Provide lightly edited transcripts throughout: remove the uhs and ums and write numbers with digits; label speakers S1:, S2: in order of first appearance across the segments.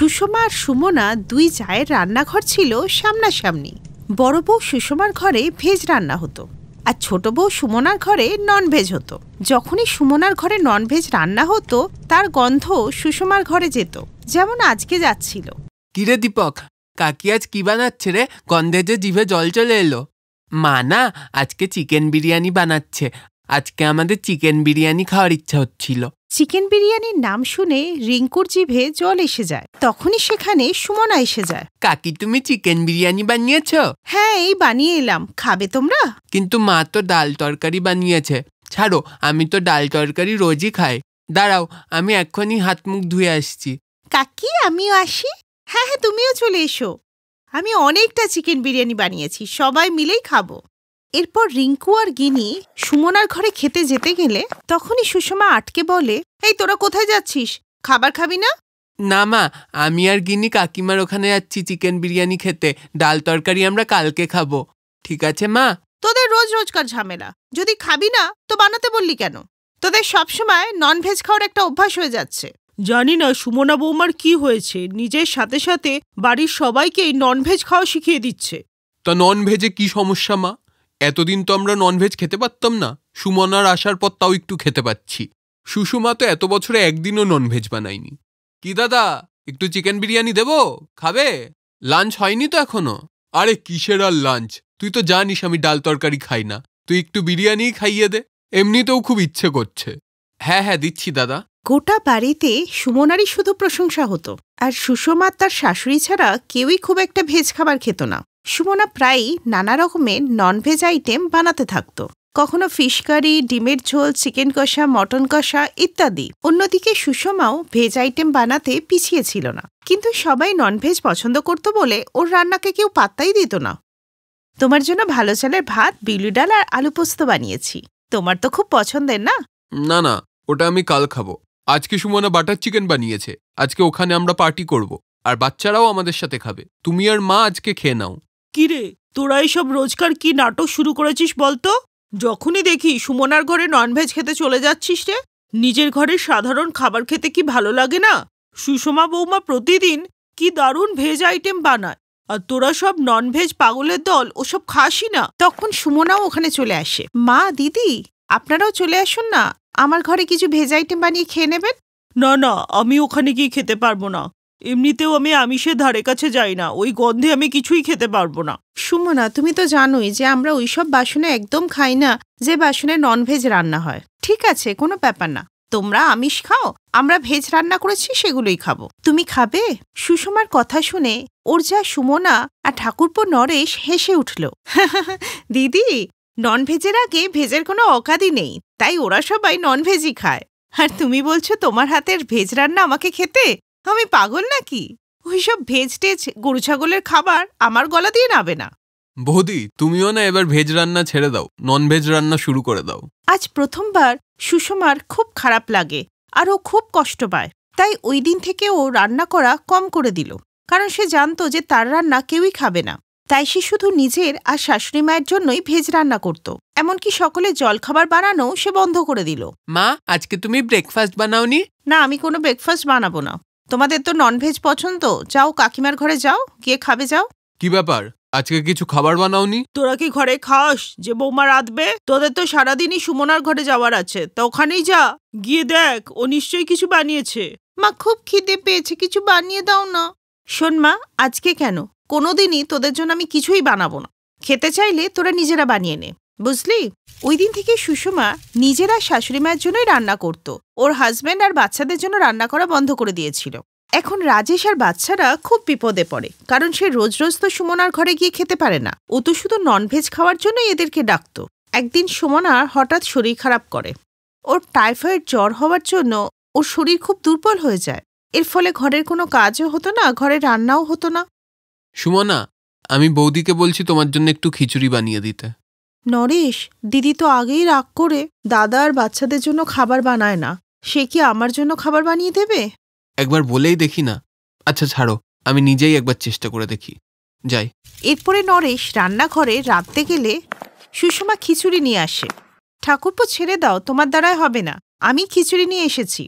S1: সুষমা আর সুমনা দুই জায়ের রান্নাঘর ছিল সামনাসামনি। বড় বউ সুষমার ঘরে ভেজ রান্না হতো আর ছোট বউ সুমনার ঘরে ননভেজ হতো। যখনই সুমনার ঘরে ননভেজ রান্না হতো তার গন্ধ সুষমার ঘরে যেত, যেমন আজকে যাচ্ছিল।
S2: কিরে দীপক, কাকি আজ কি বানাচ্ছে রে? গন্ধে যে জিভে জল চলে এলো। মা না আজকে চিকেন বিরিয়ানি বানাচ্ছে। আজকে আমাদের চিকেন বিরিয়ানি খাওয়ার ইচ্ছা হচ্ছিল।
S1: চিকেন বিরিয়ানির নাম শুনে রিঙ্কুর জিভে জল এসে যায়। তখনই সেখানে সুমনা এসে যায়।
S2: কাকি, তুমি চিকেন বিরিয়ানি বানিয়েছ?
S1: হ্যাঁ, এই বানিয়ে এলাম, খাবে তোমরা?
S2: কিন্তু মা তো ডাল তরকারি বানিয়েছে। ছাড়ো, আমি তো ডাল তরকারি রোজই খাই। দাঁড়াও, আমি এক্ষুনি হাত মুখ ধুয়ে আসছি।
S1: কাকি, আমিও আসি। হ্যাঁ হ্যাঁ, তুমিও চলে এসো। আমি অনেকটা চিকেন বিরিয়ানি বানিয়েছি, সবাই মিলেই খাবো। এরপর রিঙ্কু আর গিনি সুমনার ঘরে খেতে যেতে গেলে তখনই সুষমা আটকে বলে, এই তোরা কোথায় যাচ্ছিস? খাবার খাবি না?
S2: না মা, আমি আর গিনি কাকিমার ওখানে যাচ্ছি চিকেন বিরিয়ানি খেতে। ডাল তরকারি আমরা কালকে খাবো। ঠিক আছে মা?
S1: তোদের রোজ রোজকার ঝামেলা। যদি খাবি না তো বানাতে বললি কেন? তোদের সবসময় ননভেজ খাওয়ার একটা অভ্যাস হয়ে যাচ্ছে।
S3: জানি না সুমনা বৌমার কি হয়েছে, নিজের সাথে সাথে বাড়ির সবাইকেই ননভেজ খাওয়া শিখিয়ে দিচ্ছে।
S4: তা ননভেজে কি সমস্যা মা? এতদিন তো আমরা ননভেজ খেতে পারতাম না, সুমনার আসার পর তাও একটু খেতে পাচ্ছি। সুষমা তো এত বছরে একদিনও ননভেজ বানায়নি। কি দাদা, একটু চিকেন বিরিয়ানি দেবো? খাবে? লাঞ্চ হয়নি তো এখনো? আরে কিসের আর লাঞ্চ, তুই তো জানিস আমি ডাল তরকারি খাই না। তুই একটু বিরিয়ানি খাইয়ে দে, এমনিতেও খুব ইচ্ছে করছে। হ্যাঁ হ্যাঁ, দিচ্ছি দাদা।
S1: গোটা বাড়িতে সুমনারই শুধু প্রশংসা হতো, আর সুষমা তার শাশুড়ি ছাড়া কেউই খুব একটা ভেজ খাবার খেত না। সুমনা প্রায়ই নানা রকমের ননভেজ আইটেম বানাতে থাকতো, কখনো ফিশ কারি, ডিমের ঝোল, চিকেন কষা, মটন কষা ইত্যাদি। অন্যদিকে সুষমাও ভেজ আইটেম বানাতে পিছিয়ে ছিল না, কিন্তু সবাই ননভেজ পছন্দ করত বলে ওর রান্নাকে কেউ পাত্তাই দিত না। তোমার জন্য ভালো চালের ভাত, বিউলি ডাল আর আলু পোস্ত বানিয়েছি। তোমার তো খুব পছন্দের না?
S4: না না, ওটা আমি কাল খাবো। আজকে সুমনা বাটার চিকেন বানিয়েছে, আজকে ওখানে আমরা পার্টি করব, আর বাচ্চারাও আমাদের সাথে খাবে। তুমি আর মা আজকে খেয়ে নাও।
S3: কিরে, তোরা এইসব রোজকার কি নাটক শুরু করেছিস বলতো? যখনই দেখি সুমনার ঘরে ননভেজ খেতে চলে যাচ্ছিস রে। নিজের ঘরের সাধারণ খাবার খেতে কি ভালো লাগে না? সুষমা বৌমা প্রতিদিন কি দারুণ ভেজ আইটেম বানায়, আর তোরা সব ননভেজ পাগলের দল, ওসব খাসই না।
S1: তখন সুমনাও ওখানে চলে আসে। মা, দিদি, আপনারাও চলে আসুন না, আমার ঘরে কিছু ভেজ আইটেম বানিয়ে খেয়ে নেবেন।
S3: না না, আমি ওখানে গিয়ে খেতে পারবো না। এমনিতেও আমি আমিষের ধারে কাছে যাই না, ওই গন্ধে আমি কিছুই খেতে পারবো না।
S1: সুমনা, তুমি তো জানোই যে আমরা ওইসব বাসনে একদম খাই না যে বাসনে ননভেজ রান্না হয়। ঠিক আছে, কোনো ব্যাপার না, তোমরা আমিষ খাও, আমরা ভেজ রান্না করেছি সেগুলোই খাবো। তুমি খাবে? সুষমার কথা শুনে ওর যা সুমনা আর ঠাকুরপো নরেশ হেসে উঠল। দিদি, ননভেজের আগে ভেজের কোনো অকাদি নেই, তাই ওরা সবাই ননভেজই খায়। আর তুমি বলছো তোমার হাতের ভেজ রান্না আমাকে খেতে? আমি পাগল নাকি? ওইসব ভেজ টেজ গরু ছাগলের খাবার আমার গলা দিয়ে নাবে না।
S4: বৌদি, তুমিও না এবার ভেজ রান্না ছেড়ে দাও, ননভেজ রান্না শুরু করে দাও।
S1: আজ প্রথমবার সুষমার খুব খারাপ লাগে আর ও খুব কষ্ট পায়, তাই ওই দিন থেকে ও রান্না করা কম করে দিল, কারণ সে জানতো যে তার রান্না কেউই খাবে না। তাই সে শুধু নিজের আর শাশুড়ি মায়ের জন্যই ভেজ রান্না করত। এমনকি সকলে জলখাবার বানানো সে বন্ধ করে দিল।
S2: মা, আজকে তুমি ব্রেকফাস্ট বানাওনি?
S1: না, আমি কোনো ব্রেকফাস্ট বানাবো না। তোমাদের তো ননভেজ পছন্দ, যাও কাকিমার ঘরে যাও, গিয়ে খাবে যাও।
S4: কি ব্যাপার, আজকে কিছু খাবার বানাওনি?
S3: তোরা কি ঘরে খাস যে বৌমা রাঁধবে? তোদের তো সারাদিনই সুমনার ঘরে যাওয়ার আছে, তো ওখানেই যা, গিয়ে দেখ ও নিশ্চয়ই কিছু বানিয়েছে।
S1: মা, খুব খিদে পেয়েছে, কিছু বানিয়ে দাও না। শোন মা, আজকে কেন, কোনোদিনই তোদের জন্য আমি কিছুই বানাবো না। খেতে চাইলে তোরা নিজেরা বানিয়ে নে, বুঝলি? ওই দিন থেকে সুষমা নিজেরা শাশুড়ি মায়ের জন্যই রান্না করত, ওর হাজব্যান্ড আর বাচ্চাদের জন্য রান্না করা বন্ধ করে দিয়েছিল। এখন রাজেশ আর বাচ্চারা খুব বিপদে পড়ে, কারণ সে রোজ রোজ তো সুমনার ঘরে গিয়ে খেতে পারে না। ও তো শুধু ননভেজ খাওয়ার জন্যই এদেরকে ডাকত। একদিন সুমনা হঠাৎ শরীর খারাপ করে। ওর টাইফয়েড জ্বর হওয়ার জন্য ওর শরীর খুব দুর্বল হয়ে যায়। এর ফলে ঘরের কোনো কাজও হতো না, ঘরে রান্নাও হতো না।
S4: সুমনা, আমি বৌদিকে বলছি তোমার জন্য একটু খিচুড়ি বানিয়ে দিতে।
S1: নরেশ, দিদি তো আগেই রাগ করে দাদা আর বাচ্চাদের জন্য খাবার বানায় না, সে কি আমার জন্য খাবার বানিয়ে দেবে?
S4: একবার বলেই দেখি না। আচ্ছা ছাড়ো, আমি নিজেই একবার চেষ্টা করে দেখি, যাই।
S1: এরপরে নরেশ রান্নাঘরে রাঁধতে গেলে সুষমা খিচুড়ি নিয়ে আসে। ঠাকুরপো, ছেড়ে দাও, তোমার দ্বারাই হবে না, আমি খিচুড়ি নিয়ে এসেছি।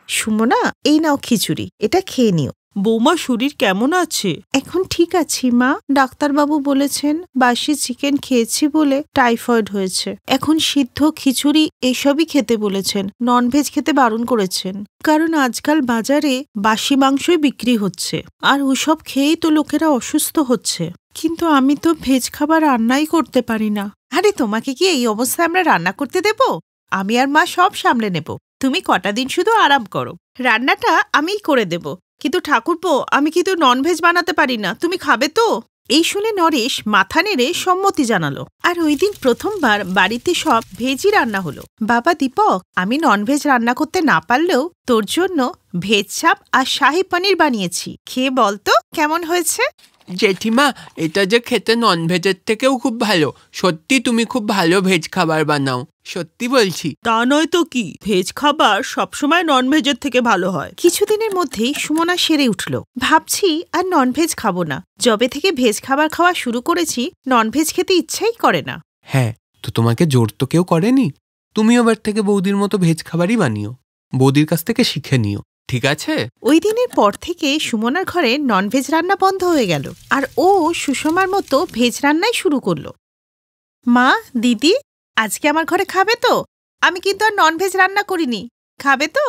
S1: সুমনা, এই নাও খিচুড়ি, এটা খেয়ে নিও।
S3: বৌমা শরীর কেমন আছে?
S1: এখন ঠিক আছি মা। ডাক্তারবাবু বলেছেন বাসি চিকেন খেয়েছি বলে টাইফয়েড হয়েছে। এখন সিদ্ধ খিচুড়ি এসবই খেতে বলেছেন, ননভেজ খেতে বারণ করেছেন। কারণ আজকাল বাজারে বাসি মাংসই বিক্রি হচ্ছে, আর ওসব খেয়েই তো লোকেরা অসুস্থ হচ্ছে। কিন্তু আমি তো ভেজ খাবার রান্নাই করতে পারি না। আরে তোমাকে কি এই অবস্থায় আমরা রান্না করতে দেব? আমি আর মা সব সামলে নেব। তুমি কটা দিন শুধু আরাম করো, রান্নাটা আমিই করে দেব। কিন্তু ঠাকুরপো, আমি কিন্তু ননভেজ বানাতে পারি না, তুমি খাবে তো? এই শুনে নরেশ মাথা নেড়ে সম্মতি জানালো। আর ওই দিন প্রথমবার বাড়িতে সব ভেজই রান্না হলো। বাবা দীপক, আমি ননভেজ রান্না করতে না পারলেও তোর জন্য ভেজ চাপ আর শাহী পনির বানিয়েছি, খেয়ে বলতো কেমন হয়েছে।
S2: জেঠিমা, এটা যে খেতে ননভেজের থেকেও খুব ভালো। সত্যি তুমি খুব ভালো ভেজ খাবার বানাও, সত্যি বলছি।
S3: তা নয় তো কি, ভেজ খাবার সবসময় ননভেজের থেকে ভালো হয়।
S1: কিছুদিনের মধ্যেই সুমনা সেরে উঠল। ভাবছি আর ননভেজ খাবো না। যবে থেকে ভেজ খাবার খাওয়া শুরু করেছি, ননভেজ খেতে ইচ্ছাই করে না।
S4: হ্যাঁ, তো তোমাকে জোর তো কেউ করেনি। তুমি এবার থেকে বৌদির মতো ভেজ খাবারই বানিও, বৌদির কাছ থেকে শিখে নিও, ঠিক আছে?
S1: ওই দিনের পর থেকে সুমনার ঘরে ননভেজ রান্না বন্ধ হয়ে গেল, আর ও সুষমার মতো ভেজ রান্নাই শুরু করলো। মা, দিদি, আজকে আমার ঘরে খাবে তো? আমি কিন্তু আর ননভেজ রান্না করিনি, খাবে তো?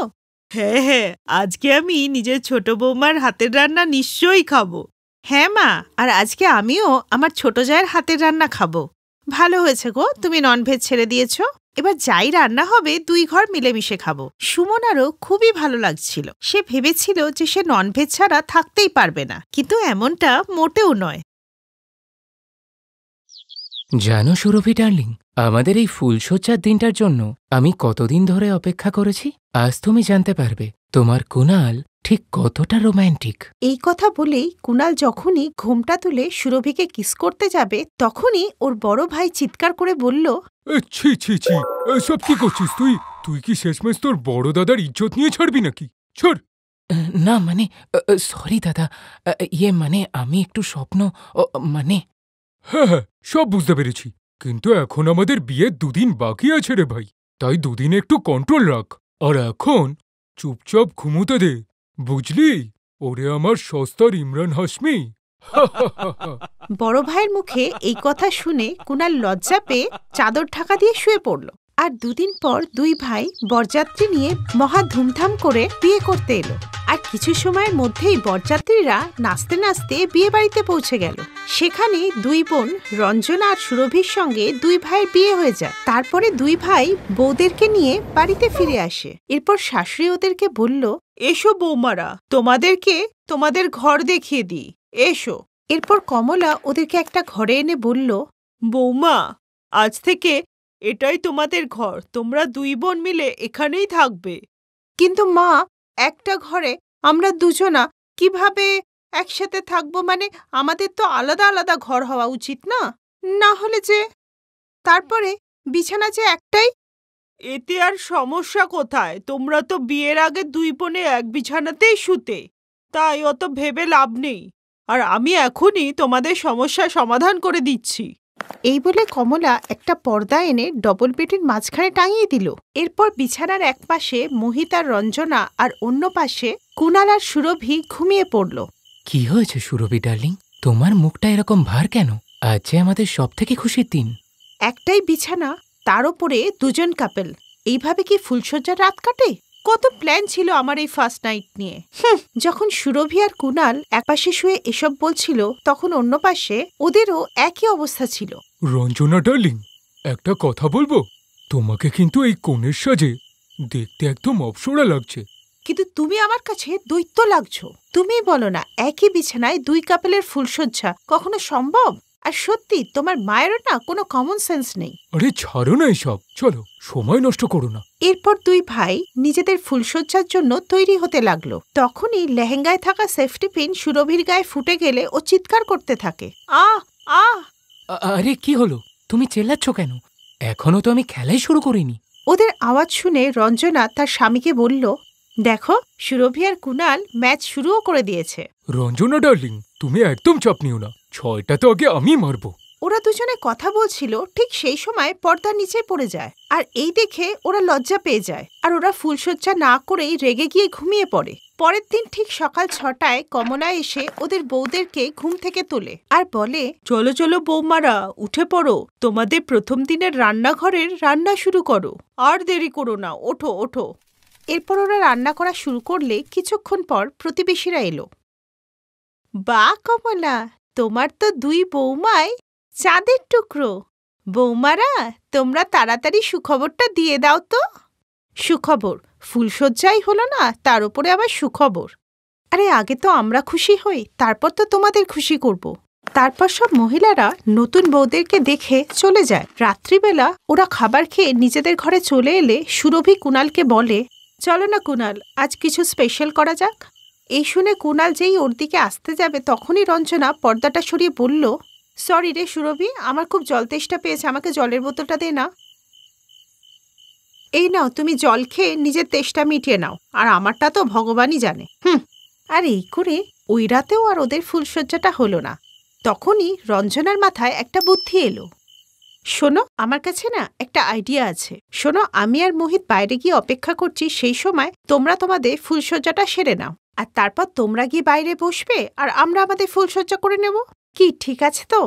S3: হ্যাঁ হ্যাঁ, আজকে আমি নিজের ছোট বৌমার হাতের রান্না নিশ্চয়ই খাবো।
S1: হ্যাঁ মা, আর আজকে আমিও আমার ছোট জায়ের হাতের রান্না খাবো। ভালো হয়েছে গো, তুমি ননভেজ ছেড়ে দিয়েছ। এবার যাই রান্না হবে দুই ঘর মিলেমিশে খাবো। সুমনারও খুবই ভালো লাগছিল। সে ভেবেছিল যে সে ননভেজ ছাড়া থাকতেই পারবে না, কিন্তু এমনটা মোটেও নয়।
S5: জানো সুরভি ডার্লিং, আমাদের এই ফুলশয্যার দিনটার জন্য আমি কতদিন ধরে অপেক্ষা করেছি। আজ তুমি জানতে পারবে তোমার কুনাল ঠিক কতটা রোম্যান্টিক।
S1: এই কথা বলেই কুনাল যখনই ঘোমটা তুলে সুরভিকে কিস করতে যাবে, তখনই ওর বড় ভাই চিৎকার করে বলল,
S6: ছি ছি ছি, সব কি করছিস তুই? তুই কি শেষমেশ তোর বড় দাদার ইজ্জত নিয়ে ছাড়বি নাকি? ছাড়।
S5: না মানে, সরি দাদা, ইয়ে মানে আমি একটু স্বপ্ন মানে।
S6: হ্যাঁ হ্যাঁ, সব বুঝতে পেরেছি, কিন্তু এখন আমাদের বিয়ে 2 দিন বাকি আছে রে ভাই। তাই 2 দিন একটু কন্ট্রোল রাখ। আর এখন চুপচাপ ঘুমোতে দে, বুঝলি? ওরে আমার সস্তার ইমরান হাশমি।
S1: বড় ভাইয়ের মুখে এই কথা শুনে কুনাল লজ্জা পেয়ে চাদর ঢাকা দিয়ে শুয়ে পড়ল। আর 2 দিন পর দুই ভাই বরযাত্রী নিয়ে মহা ধুমধাম করে বিয়ে করতে এলো। আর কিছু সময়ের মধ্যেই বরযাত্রীরা নাচতে নাচতে বিয়ে বাড়িতে পৌঁছে গেল। সেখানে দুই বোন রঞ্জনা আর সুরভির সঙ্গে দুই ভাইয়ের বিয়ে হয়ে যায়। তারপরে দুই ভাই বউদেরকে নিয়ে বাড়িতে ফিরে আসে। এরপর শাশুড়ি ওদেরকে বলল,
S3: এসো বৌমারা, তোমাদেরকে তোমাদের ঘর দেখিয়ে দিই, এসো।
S1: এরপর কমলা ওদেরকে একটা ঘরে এনে বলল,
S3: বৌমা, আজ থেকে এটাই তোমাদের ঘর, তোমরা দুই বোন মিলে এখানেই থাকবে।
S1: কিন্তু মা, একটা ঘরে আমরা দুজনা কিভাবে একসাথে থাকবো? মানে আমাদের তো আলাদা আলাদা ঘর হওয়া উচিত না? না হলে যে তারপরে বিছানা যে একটাই।
S3: এতে আর সমস্যা কোথায়? তোমরা তো বিয়ের আগে দুই বোনে এক বিছানাতেই শুতে, তাই অত ভেবে লাভ নেই। আর আমি এখনই তোমাদের সমস্যার সমাধান করে দিচ্ছি।
S1: এই বলে কমলা একটা পর্দা এনে ডবল বেডের মাঝখানে টাঙিয়ে দিল। এরপর বিছানার এক পাশে মোহিত আর রঞ্জনা, আর অন্য পাশে কুনাল আর সুরভি ঘুমিয়ে পড়ল।
S5: কি হয়েছে সুরভি ডার্লিং, তোমার মুখটা এরকম ভার কেন? আজ যে আমাদের সব থেকে খুশির দিন।
S1: একটাই বিছানা, তার উপরে দুজন কাপেল, এইভাবে কি ফুলশয্যার রাত কাটে? কত প্ল্যান ছিল আমার এই ফার্স্ট নাইট নিয়ে। যখন সুরভি আর কুনাল একপাশে শুয়ে এসব বলছিল, তখন অন্য পাশে ওদেরও একই অবস্থা ছিল।
S6: রঞ্জনা ডার্লিং, একটা কথা বলবো? তোমাকে কিন্তু এই কোণের সাজে দেখতে একদম অপসরা লাগছে।
S1: কিন্তু তুমি আমার কাছে দৈত্য লাগছো। তুমি বলো না, একই বিছানায় দুই কাপেলের ফুলশয্যা কখনো সম্ভব? আর সত্যি তোমার মায়েরও না কোনো কমন সেন্স নেই।
S6: আরে ছাড়ো না এসব, চলো সময় নষ্ট করো না।
S1: এরপর দুই ভাই নিজেদের ফুলশয্যার জন্য তৈরি হতে লাগলো। তখনই লেহেঙ্গায় থাকা সেফটি পিন সুরভির গায়ে ফুটে গেলে ও চিৎকার করতে থাকে, আহ আহ।
S5: আরে কি হলো, তুমি চেল্লাচ্ছ কেন? এখনো তো আমি খেলাই শুরু করিনি।
S1: ওদের আওয়াজ শুনে রঞ্জনা তার স্বামীকে বলল, দেখো, সুরভি আর কুনাল ম্যাচ শুরুও করে দিয়েছে।
S6: রঞ্জনা ডার্লিং, তুমি একদম চাপ নিও না, 6টা তো আগে আমি মারবো।
S1: ওরা দুজনে কথা বলছিল, ঠিক সেই সময় পর্দা নিচে পড়ে যায়। আর এই দেখে ওরা লজ্জা পেয়ে যায়, আর ওরা ফুলশয্যা না করেই রেগে গিয়ে ঘুমিয়ে পড়ে। পরের দিন ঠিক সকাল 6টায় কমলা এসে ওদের বউদেরকে ঘুম থেকে তোলে আর বলে,
S3: চলো চলো বৌমারা, উঠে পড়ো, তোমাদের প্রথম দিনের রান্নাঘরের রান্না শুরু করো, আর দেরি করো না, ওঠো ওঠো।
S1: এরপর ওরা রান্না করা শুরু করলে কিছুক্ষণ পর প্রতিবেশীরা এলো। বা কমলা, তোমার তো 2 বৌমাই চাঁদের টুকরো। বৌমারা, তোমরা তাড়াতাড়ি সুখবরটা দিয়ে দাও তো। সুখবর? ফুলশয্যাই হলো না, তার উপরে আবার সুখবর। আরে আগে তো আমরা খুশি হই, তারপর তো তোমাদের খুশি করব। তারপর সব মহিলারা নতুন বউদেরকে দেখে চলে যায়। রাত্রিবেলা ওরা খাবার খেয়ে নিজেদের ঘরে চলে এলে সুরভি কুণালকে বলে, চলো না কুণাল, আজ কিছু স্পেশাল করা যাক। এই শুনে কুণাল যেই ওর দিকে আসতে যাবে তখনই রঞ্জনা পর্দাটা সরিয়ে বলল, সরি রে সুরভি, আমার খুব জল তেষ্টা পেয়েছে, আমাকে জলের বোতলটা দে না। এই নাও, তুমি জল খেয়ে নিজের তেষ্টা মিটিয়ে নাও, আর আমারটা তো ভগবানই জানে। আর এই করে ওই রাতেও আর ওদের ফুলশয্যাটা হলো না। তখনই রঞ্জনার মাথায় একটা বুদ্ধি এলো। শোনো, আমার কাছে না একটা আইডিয়া আছে। শোনো, আমি আর মোহিত বাইরে গিয়ে অপেক্ষা করছি, সেই সময় তোমরা তোমাদের ফুলশয্যাটা সেরে নাও, আর তারপর তোমরা গিয়ে বাইরে বসবে আর আমরা আমাদের ফুলশয্যা করে নেব। কি ঠিক আছে তো?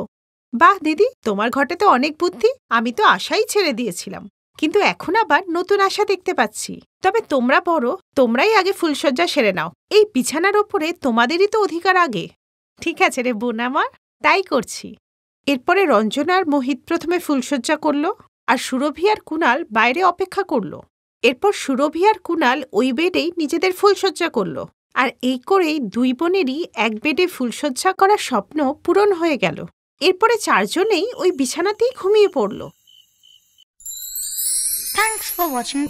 S1: বাহ দিদি, তোমার ঘটে তো অনেক বুদ্ধি। আমি তো আশাই ছেড়ে দিয়েছিলাম, কিন্তু এখন আবার নতুন আশা দেখতে পাচ্ছি। তবে তোমরা বড়, তোমরাই আগে ফুলশয্যা সেরে নাও। এই বিছানার ওপরে তোমাদেরই তো অধিকার আগে। ঠিক আছে রে বোন আমার, তাই করছি। এরপরে রঞ্জনা আর মোহিত প্রথমে ফুলশয্যা করল, আর সুরভি আর কুণাল বাইরে অপেক্ষা করল। এরপর সুরভি আর কুণাল ওই বেডেই নিজেদের ফুলশয্যা করল, আর এই করেই 2 বোনেরই এক বেডে ফুলশয্যা করার স্বপ্ন পূরণ হয়ে গেল। এরপরে 4 জনেই ওই বিছানাতেই ঘুমিয়ে পড়ল।
S7: Thanks for watching.